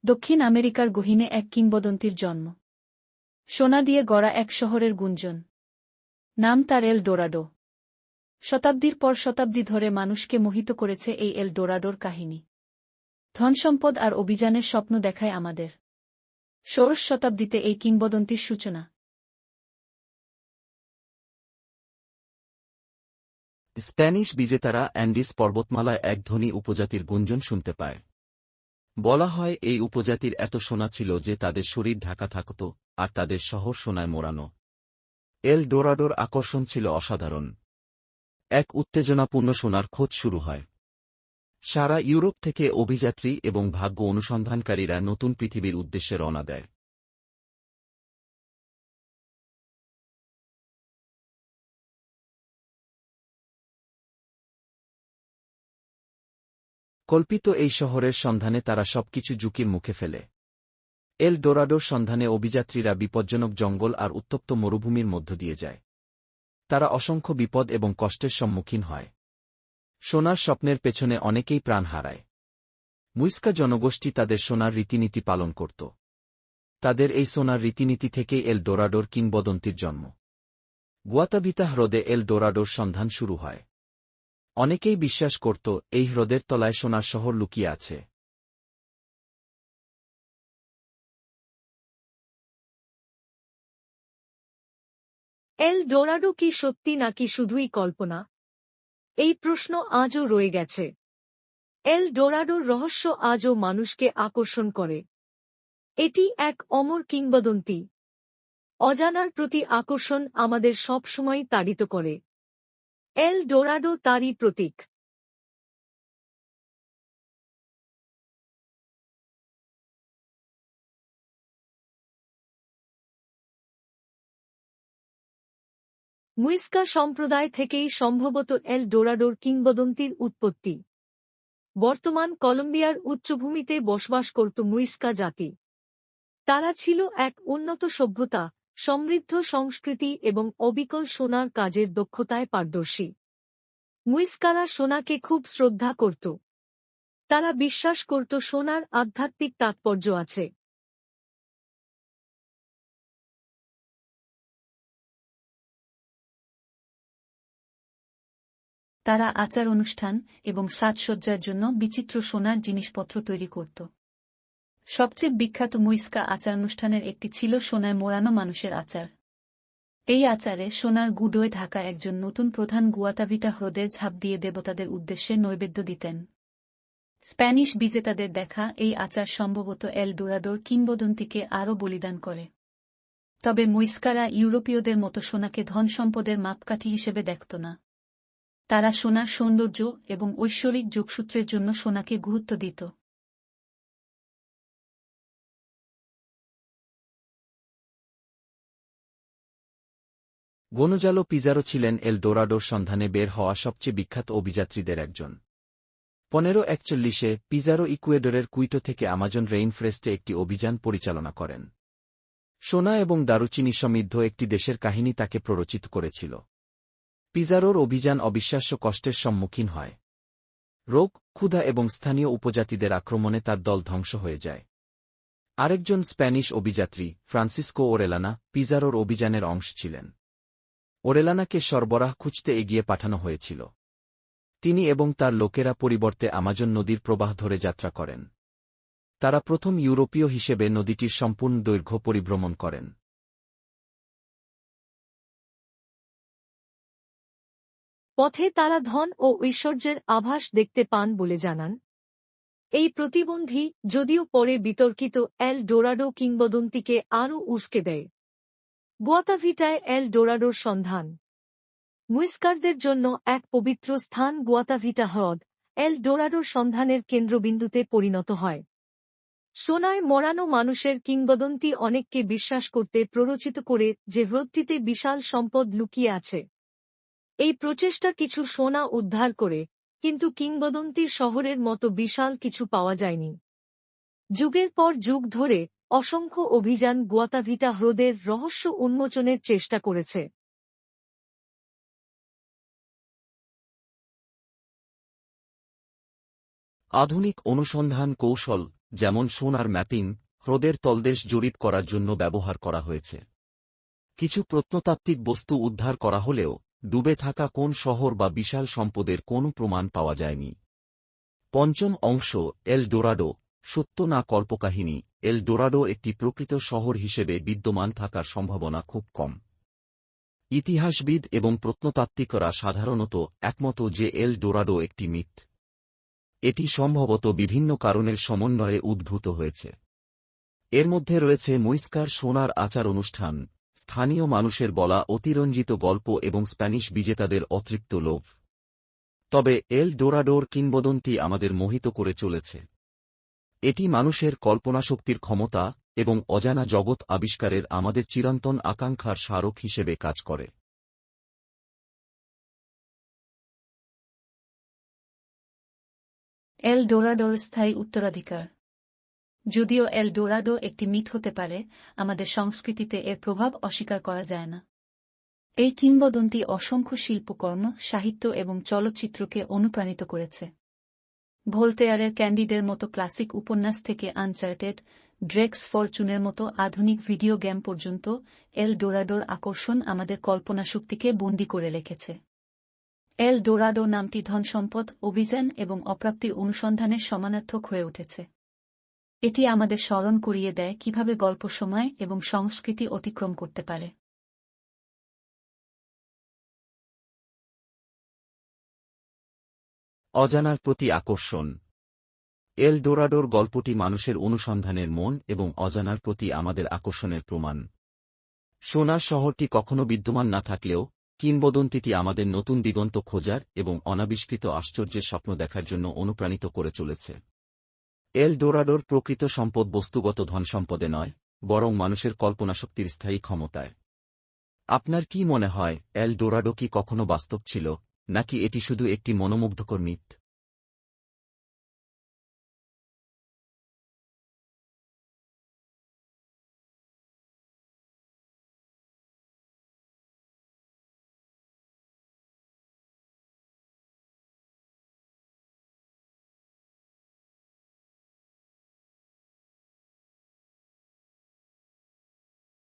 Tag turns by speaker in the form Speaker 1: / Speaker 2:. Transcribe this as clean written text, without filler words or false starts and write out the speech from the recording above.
Speaker 1: দক্ষিণ আমেরিকার গহীনে এক কিংবদন্তির জন্ম। সোনা দিয়ে গড়া এক শহরের গুঞ্জন। নাম তার এল ডোরাডো। শতাব্দীর পর শতাব্দী ধরে মানুষকে মোহিত করেছে এই এল ডোরাডোর কাহিনী। ধনসম্পদ আর অভিযানের স্বপ্ন দেখায় আমাদের। ষোড়শ শতাব্দীতে এই কিংবদন্তির সূচনা।
Speaker 2: স্প্যানিশ বিজেতারা অ্যান্ডিস পর্বতমালায় এক ধনী উপজাতির গুঞ্জন শুনতে পায়। বলা হয় এই উপজাতির এত সোনা ছিল যে তাদের শরীর ঢাকা থাকত, আর তাদের শহর সোনায় মোড়ানো। এল ডোরাডোর আকর্ষণ ছিল অসাধারণ। এক উত্তেজনাপূর্ণ সোনার খোঁজ শুরু হয়। সারা ইউরোপ থেকে অভিযাত্রী এবং ভাগ্য অনুসন্ধানকারীরা নতুন পৃথিবীর উদ্দেশ্যে রওনা দেয়। কল্পিত এই শহরের সন্ধানে তারা সবকিছু ঝুঁকির মুখে ফেলে। এল ডোরাডোর সন্ধানে অভিযাত্রীরা বিপজ্জনক জঙ্গল আর উত্তপ্ত মরুভূমির মধ্য দিয়ে যায়। তারা অসংখ্য বিপদ এবং কষ্টের সম্মুখীন হয়। সোনার স্বপ্নের পেছনে অনেকেই প্রাণ হারায়। মুইস্কা জনগোষ্ঠী তাদের সোনার রীতিনীতি পালন করত। তাদের এই সোনার রীতিনীতি থেকেই এল ডোরাডোর কিংবদন্তির জন্ম। গুয়াতাভিতা হ্রদে এল ডোরাডোর সন্ধান শুরু হয়। অনেকেই বিশ্বাস করত এই হ্রদের তলায় সোনার শহর লুকিয়ে আছে।
Speaker 3: এল ডোরাডো কি সত্যি নাকি শুধুই কল্পনা? এই প্রশ্ন আজও রয়ে গেছে। এল ডোরাডোর রহস্য আজও মানুষকে আকর্ষণ করে। এটি এক অমর কিংবদন্তি। অজানার প্রতি আকর্ষণ আমাদের সবসময় তাড়িত করে। এল ডোরাডো তারই প্রতীক। মুইস্কা সম্প্রদায় থেকেই সম্ভবত এল ডোরাডোর কিংবদন্তির উৎপত্তি। বর্তমান কলম্বিয়ার উচ্চভূমিতে বসবাস করত মুইস্কা জাতি। তারা ছিল এক উন্নত সভ্যতা, সমৃদ্ধ সংস্কৃতি এবং অবিকল সোনার কাজের দক্ষতায় পারদর্শী। মুইস্কারা সোনাকে খুব শ্রদ্ধা করত। তারা বিশ্বাস করত সোনার আধ্যাত্মিক তাৎপর্য আছে।
Speaker 1: তারা আচার অনুষ্ঠান এবং সাজসজ্জার জন্য বিচিত্র সোনার জিনিসপত্র তৈরি করত। সবচেয়ে বিখ্যাত মুইস্কা আচার অনুষ্ঠানের একটি ছিল সোনায় মোড়ানো মানুষের আচার। এই আচারে সোনার গুঁড়োয় ঢাকা একজন নতুন প্রধান গুয়াতাভিটা হ্রদে ঝাঁপ দিয়ে দেবতাদের উদ্দেশ্যে নৈবেদ্য দিতেন। স্প্যানিশ বিজেতাদের দেখা এই আচার সম্ভবত এল ডোরাডোর কিংবদন্তিকে আরও বলিদান করে। তবে মুইস্কারা ইউরোপীয়দের মতো সোনাকে ধন সম্পদের মাপকাঠি হিসেবে দেখত না। তারা সোনার সৌন্দর্য এবং ঐশ্বরিক যোগসূত্রের জন্য সোনাকে গুরুত্ব দিত।
Speaker 2: গোনজালো পিজারো ছিলেন এল ডোরাডোর সন্ধানে বের হওয়া সবচেয়ে বিখ্যাত অভিযাত্রীদের একজন। 1541-এ পিজারো ইকুয়েডরের কুইটো থেকে আমাজন রেইনফরেস্টে একটি অভিযান পরিচালনা করেন। সোনা এবং দারুচিনি সমৃদ্ধ একটি দেশের কাহিনী তাকে প্ররোচিত করেছিল। পিজারোর অভিযান অবিশ্বাস্য কষ্টের সম্মুখীন হয়। রোগ, ক্ষুধা এবং স্থানীয় উপজাতিদের আক্রমণে তার দল ধ্বংস হয়ে যায়। আরেকজন স্প্যানিশ অভিযাত্রী, ফ্রান্সিসকো ওরেলানা, পিজারোর অভিযানের অংশ ছিলেন। ওরেলানাকে সরবরাহ খুঁজতে এগিয়ে পাঠানো হয়েছিল। তিনি এবং তার লোকেরা পরিবর্তে আমাজন নদীর প্রবাহ ধরে যাত্রা করেন। তারা প্রথম ইউরোপীয় হিসেবে নদীটির সম্পূর্ণ দৈর্ঘ্য পরিভ্রমণ করেন।
Speaker 3: পথে তারা ধন ও ঐশ্বর্যের আভাস দেখতে পান বলে জানান। এই প্রতিবন্ধী, যদিও পরে বিতর্কিত, এল ডোরাডো কিংবদন্তিকে আরও উস্কে দেয়। গুয়াতাভিটায় এল ডোরাডোর সন্ধান। মুইস্কারদের জন্য এক পবিত্র স্থান গুয়াতাভিটা হ্রদ এল ডোরাডোর সন্ধানের কেন্দ্রবিন্দুতে পরিণত হয়। সোনায় মোড়ানো মানুষের কিংবদন্তি অনেককে বিশ্বাস করতে প্ররোচিত করে যে হ্রদটিতে বিশাল সম্পদ লুকিয়ে আছে। এই প্রচেষ্টা কিছু সোনা উদ্ধার করে, কিন্তু কিংবদন্তির শহরের মতো বিশাল কিছু পাওয়া যায়নি। যুগের পর যুগ ধরে অসংখ্য অভিযান গুয়াতাভিটা হ্রদের রহস্য উন্মোচনের চেষ্টা করেছে।
Speaker 2: আধুনিক অনুসন্ধান কৌশল, যেমন সোনার ম্যাপিং, হ্রদের তলদেশ জরিপ করার জন্য ব্যবহার করা হয়েছে। কিছু প্রত্নতাত্ত্বিক বস্তু উদ্ধার করা হলেও ডুবে থাকা কোন শহর বা বিশাল সম্পদের কোনো প্রমাণ পাওয়া যায়নি। পঞ্চম অংশ, এল ডোরাডো, সত্য না কল্পকাহিনী। এল ডোরাডো একটি প্রকৃত শহর হিসেবে বিদ্যমান থাকার সম্ভাবনা খুব কম। ইতিহাসবিদ এবং প্রত্নতাত্ত্বিকরা সাধারণত একমত যে এল ডোরাডো একটি মিথ। এটি সম্ভবত বিভিন্ন কারণের সমন্বয়ে উদ্ভূত হয়েছে। এর মধ্যে রয়েছে মুইস্কার সোনার আচার অনুষ্ঠান, স্থানীয় মানুষের বলা অতিরঞ্জিত গল্প এবং স্প্যানিশ বিজেতাদের অতৃপ্ত লোভ। তবে এল ডোরাডোর কিংবদন্তি আমাদের মোহিত করে চলেছে। এটি মানুষের কল্পনাশক্তির ক্ষমতা এবং অজানা জগৎ আবিষ্কারের আমাদের চিরন্তন আকাঙ্ক্ষার স্মারক হিসেবে কাজ করে।
Speaker 1: এল ডোরাডোর স্থায়ী উত্তরাধিকার। যদিও এল ডোরাডো একটি মিথ হতে পারে, আমাদের সংস্কৃতিতে এর প্রভাব অস্বীকার করা যায় না। এই কিংবদন্তি অসংখ্য শিল্পকর্ম, সাহিত্য এবং চলচ্চিত্রকে অনুপ্রাণিত করেছে। ভোল্তেয়ারের ক্যান্ডিডের মতো ক্লাসিক উপন্যাস থেকে আনচার্টেড, ড্রেক্স ফরচুনের মতো আধুনিক ভিডিও গেম পর্যন্ত এল ডোরাডোর আকর্ষণ আমাদের কল্পনাশক্তিকে বন্দী করে রেখেছে। এল ডোরাডো নামটি ধনসম্পদ, অভিযান এবং অপ্রাপ্তির অনুসন্ধানের সমানার্থক হয়ে উঠেছে। এটি আমাদের স্মরণ করিয়ে দেয় কিভাবে গল্প সময় এবং সংস্কৃতি অতিক্রম করতে পারে।
Speaker 2: অজানার প্রতি আকর্ষণ। এল ডোরাডোর গল্পটি মানুষের অনুসন্ধানের মন এবং অজানার প্রতি আমাদের আকর্ষণের প্রমাণ। সোনার শহরটি কখনো বিদ্যমান না থাকলেও কিংবদন্তিটি আমাদের নতুন দিগন্ত খোঁজার এবং অনাবিষ্কৃত আশ্চর্যের স্বপ্ন দেখার জন্য অনুপ্রাণিত করে চলেছে। এল ডোরাডোর প্রকৃত সম্পদ বস্তুগত ধনসম্পদে নয়, বরং মানুষের কল্পনাশক্তির স্থায়ী ক্ষমতায়। আপনার কি মনে হয়, এল ডোরাডো কি কখনো বাস্তব ছিল, নাকি এটি শুধু একটি মনোমুগ্ধকর মিথ?